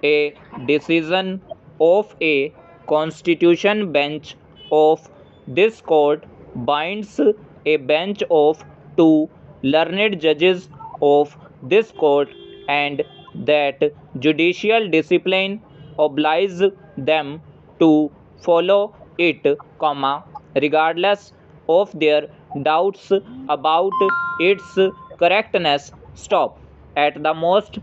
A decision of a constitution bench of this court binds a bench of two learned judges of this court, and that judicial discipline obliges them to follow it, regardless of their doubts about its correctness. Stop. At the most,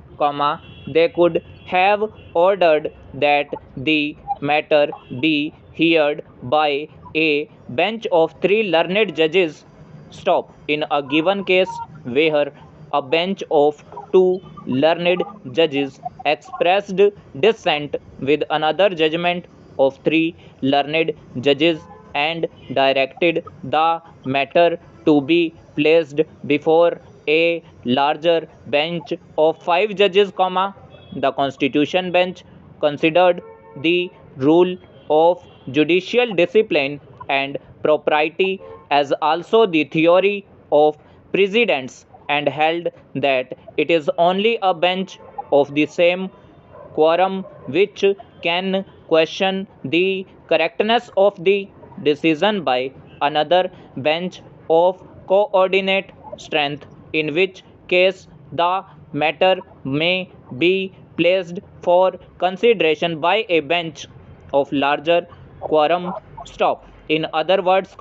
they could have ordered that the matter be heard by a bench of three learned judges. Stop. In a given case where a bench of two learned judges expressed dissent with another judgment of three learned judges and directed the matter to be placed before a larger bench of five judges, the constitution bench considered the rule of judicial discipline and propriety as also the theory of precedents, and held that it is only a bench of the same quorum which can question the correctness of the decision by another bench of coordinate strength, in which case the matter may be placed for consideration by a bench of larger quorum. Stop. In other words,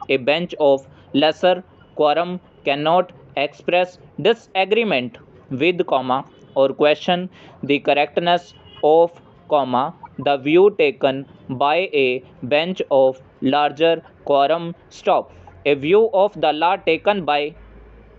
a bench of lesser quorum cannot express disagreement with, or question the correctness of, the view taken by a bench of larger quorum. Stop. A view of the law taken by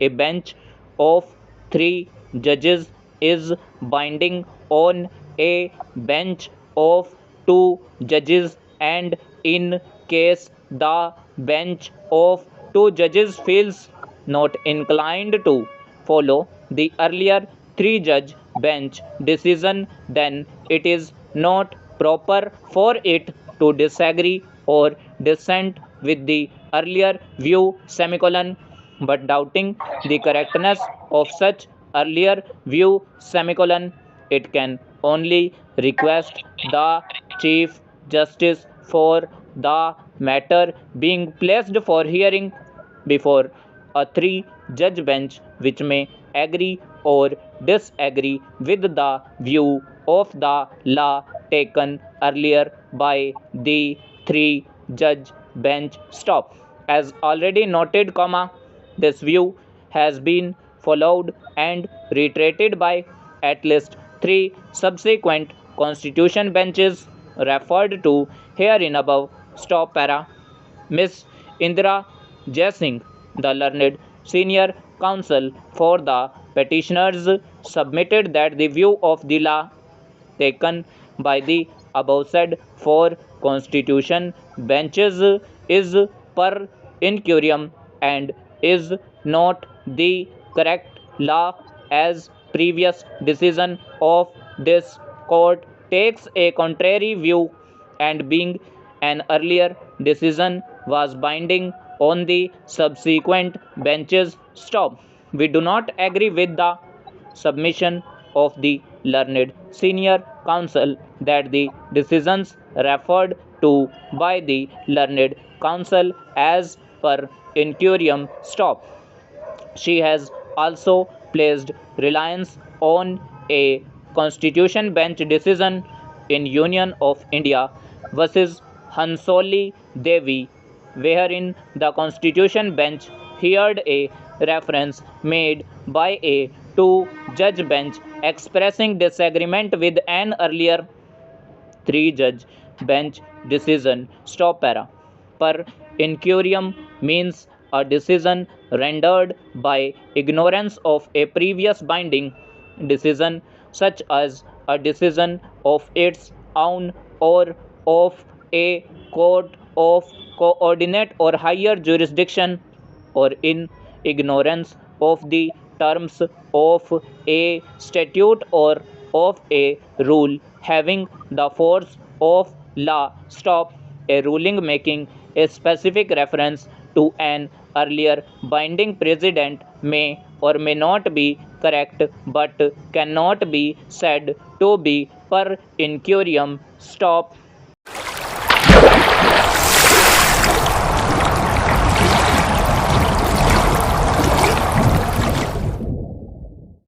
a bench of three judges is binding on a bench of two judges, and in case the bench of two judges feels not inclined to follow the earlier three judge bench decision, then it is not proper for it to disagree or dissent with the earlier view, but doubting the correctness of such earlier view, it can only request the Chief Justice for the matter being placed for hearing before a three judge bench, which may agree or disagree with the view of the law taken earlier by the three judge bench. Stop. As already noted, this view has been followed and reiterated by at least three subsequent constitution benches referred to herein above. Stop para. Miss Indira Jaisingh, the learned senior counsel for the petitioners, submitted that the view of the law taken by the above said four constitution benches is per incurium and is not the correct law, as previous decision of this court takes a contrary view, and being an earlier decision was binding on the subsequent benches. Stop. We do not agree with the submission of the learned senior counsel that the decisions referred to by the learned counsel as per incurium. Stop. She has also placed reliance on a constitution bench decision in Union of India versus Hansoli Devi, wherein the constitution bench heard a reference made by a two judge bench expressing disagreement with an earlier three judge bench decision. Stop para. Per incurium means a decision rendered by ignorance of a previous binding decision, such as a decision of its own or of a court of coordinate or higher jurisdiction, or in ignorance of the terms of a statute or of a rule having the force of law. Stop. A ruling making a specific reference to an earlier binding precedent may or may not be correct but cannot be said to be per incurium. Stop